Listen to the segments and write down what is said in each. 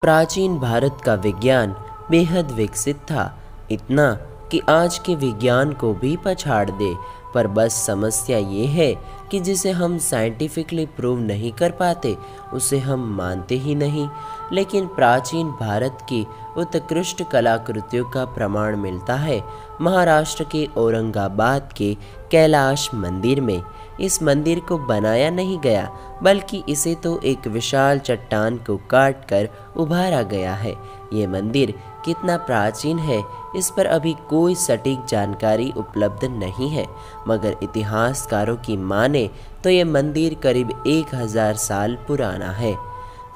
प्राचीन भारत का विज्ञान बेहद विकसित था, इतना कि आज के विज्ञान को भी पछाड़ दे। पर बस समस्या ये है कि जिसे हम साइंटिफिकली प्रूव नहीं कर पाते उसे हम मानते ही नहीं। लेकिन प्राचीन भारत की उत्कृष्ट कलाकृतियों का प्रमाण मिलता है महाराष्ट्र के औरंगाबाद के कैलाश मंदिर में। इस मंदिर को बनाया नहीं गया, बल्कि इसे तो एक विशाल चट्टान को काट कर उभारा गया है। ये मंदिर कितना प्राचीन है इस पर अभी कोई सटीक जानकारी उपलब्ध नहीं है, मगर इतिहासकारों की माने तो ये मंदिर करीब 1000 साल पुराना है।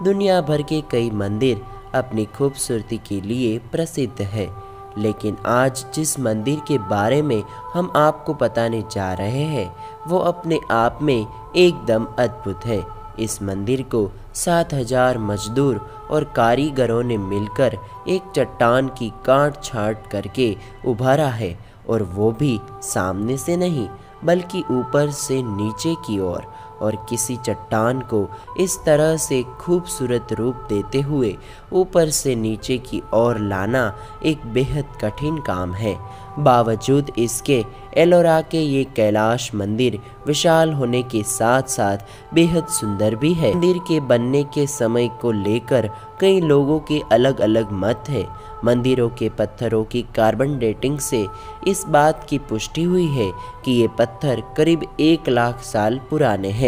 दुनिया भर के कई मंदिर अपनी खूबसूरती के लिए प्रसिद्ध है, लेकिन आज जिस मंदिर के बारे में हम आपको बताने जा रहे हैं वो अपने आप में एकदम अद्भुत है। इस मंदिर को 7000 मजदूर और कारीगरों ने मिलकर एक चट्टान की काट छांट करके उभारा है, और वो भी सामने से नहीं बल्कि ऊपर से नीचे की ओर। और किसी चट्टान को इस तरह से खूबसूरत रूप देते हुए ऊपर से नीचे की ओर लाना एक बेहद कठिन काम है। बावजूद इसके एलोरा के ये कैलाश मंदिर विशाल होने के साथ साथ बेहद सुंदर भी है। मंदिर के बनने के समय को लेकर कई लोगों के अलग अलग मत है। मंदिरों के पत्थरों की कार्बन डेटिंग से इस बात की पुष्टि हुई है कि ये पत्थर करीब 1 लाख साल पुराने हैं।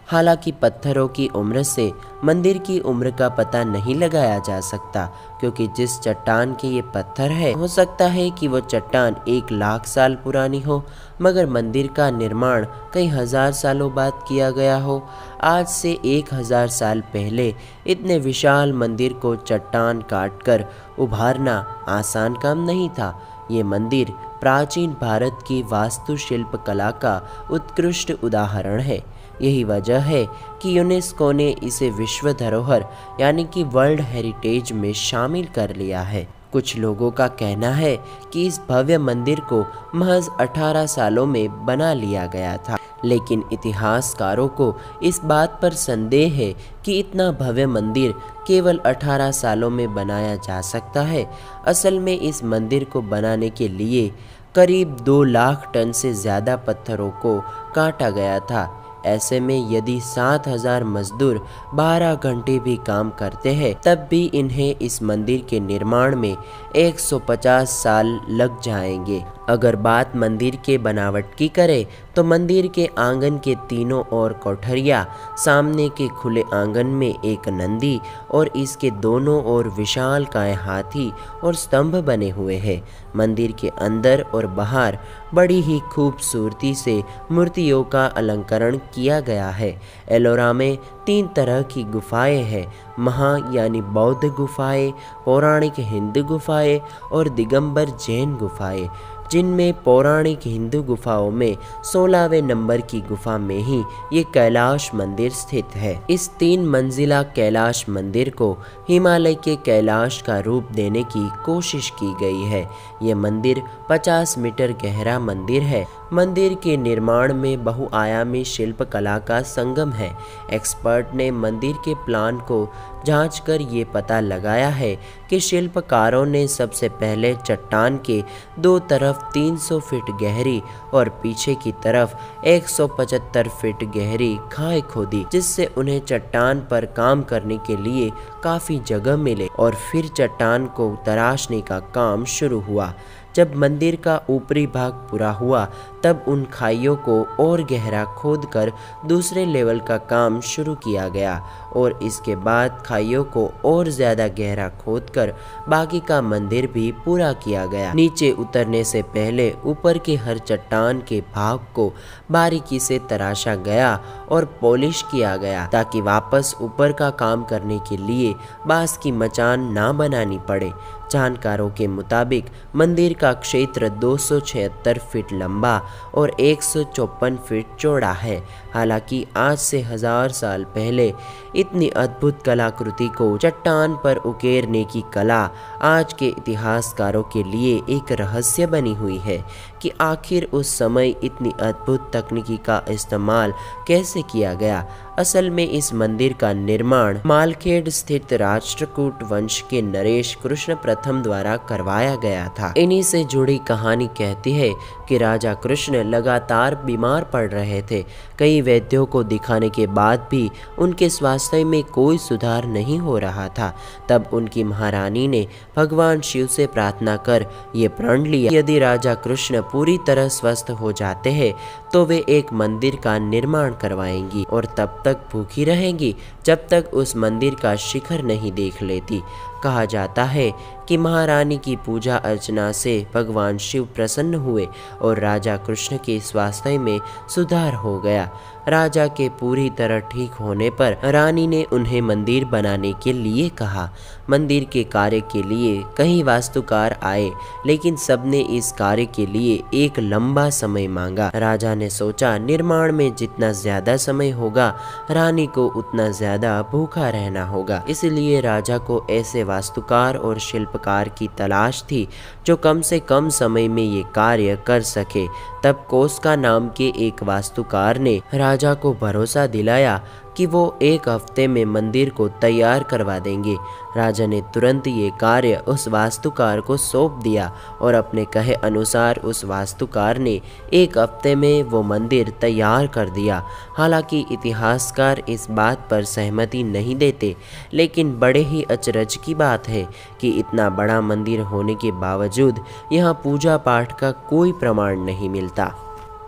हालांकि पत्थरों की उम्र से मंदिर की उम्र का पता नहीं लगाया जा सकता, क्योंकि जिस चट्टान के ये पत्थर है हो सकता है कि वो चट्टान 1 लाख साल पुरानी हो, मगर मंदिर का निर्माण कई हजार सालों बाद किया गया हो। आज से 1000 साल पहले इतने विशाल मंदिर को चट्टान काटकर उभारना आसान काम नहीं था। ये मंदिर प्राचीन भारत की वास्तुशिल्प कला का उत्कृष्ट उदाहरण है। यही वजह है कि यूनेस्को ने इसे विश्व धरोहर यानी कि वर्ल्ड हेरिटेज में शामिल कर लिया है। कुछ लोगों का कहना है कि इस भव्य मंदिर को महज 18 सालों में बना लिया गया था, लेकिन इतिहासकारों को इस बात पर संदेह है कि इतना भव्य मंदिर केवल 18 सालों में बनाया जा सकता है। असल में इस मंदिर को बनाने के लिए करीब 2 लाख टन से ज़्यादा पत्थरों को काटा गया था। ऐसे में यदि 7000 मजदूर 12 घंटे भी काम करते हैं तब भी इन्हें इस मंदिर के निर्माण में 150 साल लग जाएंगे। अगर बात मंदिर के बनावट की करें तो मंदिर के आंगन के तीनों ओर कोठरिया, सामने के खुले आंगन में एक नंदी और इसके दोनों ओर विशालकाय हाथी और स्तंभ बने हुए हैं। मंदिर के अंदर और बाहर बड़ी ही खूबसूरती से मूर्तियों का अलंकरण किया गया है। एलोरा में 3 तरह की गुफाएं हैं, महा यानी बौद्ध गुफाएं, पौराणिक हिंदू गुफाएं और दिगंबर जैन गुफाएं, जिनमें पौराणिक हिंदू गुफाओं में 16वें नंबर की गुफा में ही ये कैलाश मंदिर स्थित है। इस 3 मंजिला कैलाश मंदिर को हिमालय के कैलाश का रूप देने की कोशिश की गई है। ये मंदिर 50 मीटर गहरा मंदिर है। मंदिर के निर्माण में बहुआयामी शिल्प कला का संगम है। एक्सपर्ट ने मंदिर के प्लान को जांचकर ये पता लगाया है कि शिल्पकारों ने सबसे पहले चट्टान के 2 तरफ 300 फीट गहरी और पीछे की तरफ 175 फीट गहरी खाई खोदी, जिससे उन्हें चट्टान पर काम करने के लिए काफ़ी जगह मिले, और फिर चट्टान को तराशने का काम शुरू हुआ। जब मंदिर का ऊपरी भाग पूरा हुआ तब उन खाइयों को और गहरा खोदकर दूसरे लेवल का काम शुरू किया गया, और इसके बाद खाइयों को और ज़्यादा गहरा खोदकर बाकी का मंदिर भी पूरा किया गया। नीचे उतरने से पहले ऊपर के हर चट्टान के भाग को बारीकी से तराशा गया और पॉलिश किया गया, ताकि वापस ऊपर का काम करने के लिए बांस की मचान ना बनानी पड़े। जानकारों के मुताबिक मंदिर का क्षेत्र 276 फीट लंबा और 154 फीट चौड़ा है। हालांकि आज से 1000 साल पहले इतनी अद्भुत कलाकृति को चट्टान पर उकेरने की कला आज के इतिहासकारों के लिए एक रहस्य बनी हुई है कि आखिर उस समय इतनी अद्भुत तकनीकी का इस्तेमाल कैसे किया गया। असल में इस मंदिर का निर्माण मालखेड़ स्थित राष्ट्रकूट वंश के नरेश कृष्ण प्रथम द्वारा करवाया गया था। इन्हीं से जुड़ी कहानी कहती है कि राजा कृष्ण लगातार बीमार पड़ रहे थे। कई वैद्यों को दिखाने के बाद भी उनके स्वास्थ्य में कोई सुधार नहीं हो रहा था। तब उनकी महारानी ने भगवान शिव से प्रार्थना कर ये प्रण लिया, यदि राजा कृष्ण पूरी तरह स्वस्थ हो जाते हैं तो वे एक मंदिर का निर्माण करवाएंगी और तब तक भूखी रहेंगी जब तक उस मंदिर का शिखर नहीं देख लेती। कहा जाता है कि महारानी की पूजा अर्चना से भगवान शिव प्रसन्न हुए और राजा कृष्ण के स्वास्थ्य में सुधार हो गया। राजा के पूरी तरह ठीक होने पर रानी ने उन्हें मंदिर बनाने के लिए कहा। मंदिर के कार्य के लिए कई वास्तुकार आए, लेकिन सबने इस कार्य के लिए एक लंबा समय मांगा। राजा ने सोचा निर्माण में जितना ज्यादा समय होगा रानी को उतना ज्यादा भूखा रहना होगा। इसलिए राजा को ऐसे वास्तुकार और शिल्पकार की तलाश थी जो कम से कम समय में ये कार्य कर सके। तब कोस्का नाम के एक वास्तुकार ने राजा को भरोसा दिलाया कि वो एक हफ्ते में मंदिर को तैयार करवा देंगे। राजा ने तुरंत ये कार्य उस वास्तुकार को सौंप दिया और अपने कहे अनुसार उस वास्तुकार ने एक हफ्ते में वो मंदिर तैयार कर दिया। हालांकि इतिहासकार इस बात पर सहमति नहीं देते, लेकिन बड़े ही अचरज की बात है कि इतना बड़ा मंदिर होने के बावजूद यहाँ पूजा पाठ का कोई प्रमाण नहीं मिलता।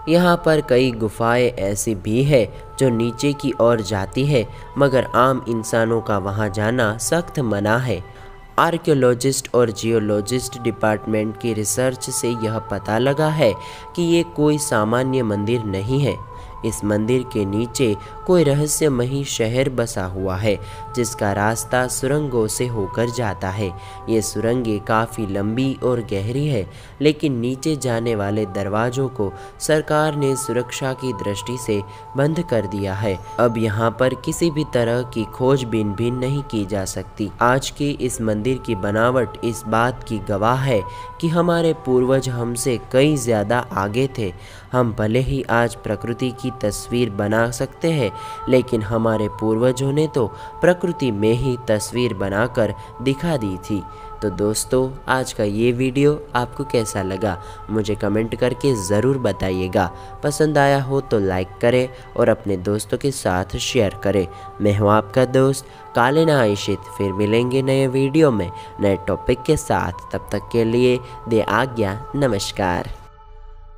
यहाँ पर कई गुफाएं ऐसी भी है जो नीचे की ओर जाती है, मगर आम इंसानों का वहाँ जाना सख्त मना है। आर्कियोलॉजिस्ट और जियोलॉजिस्ट डिपार्टमेंट की रिसर्च से यह पता लगा है कि ये कोई सामान्य मंदिर नहीं है। इस मंदिर के नीचे कोई रहस्यमयी शहर बसा हुआ है जिसका रास्ता सुरंगों से होकर जाता है। ये सुरंगें काफ़ी लंबी और गहरी है, लेकिन नीचे जाने वाले दरवाज़ों को सरकार ने सुरक्षा की दृष्टि से बंद कर दिया है। अब यहाँ पर किसी भी तरह की खोजबीन भी नहीं की जा सकती। आज की इस मंदिर की बनावट इस बात की गवाह है कि हमारे पूर्वज हमसे कई ज़्यादा आगे थे। हम भले ही आज प्रकृति की तस्वीर बना सकते हैं, लेकिन हमारे पूर्वजों ने तो प्रकृति में ही तस्वीर बनाकर दिखा दी थी। तो दोस्तों, आज का ये वीडियो आपको कैसा लगा मुझे कमेंट करके ज़रूर बताइएगा। पसंद आया हो तो लाइक करें और अपने दोस्तों के साथ शेयर करें। मैं हूँ आपका दोस्त कालिना आयशित। फिर मिलेंगे नए वीडियो में नए टॉपिक के साथ। तब तक के लिए दे आज्ञा। नमस्कार।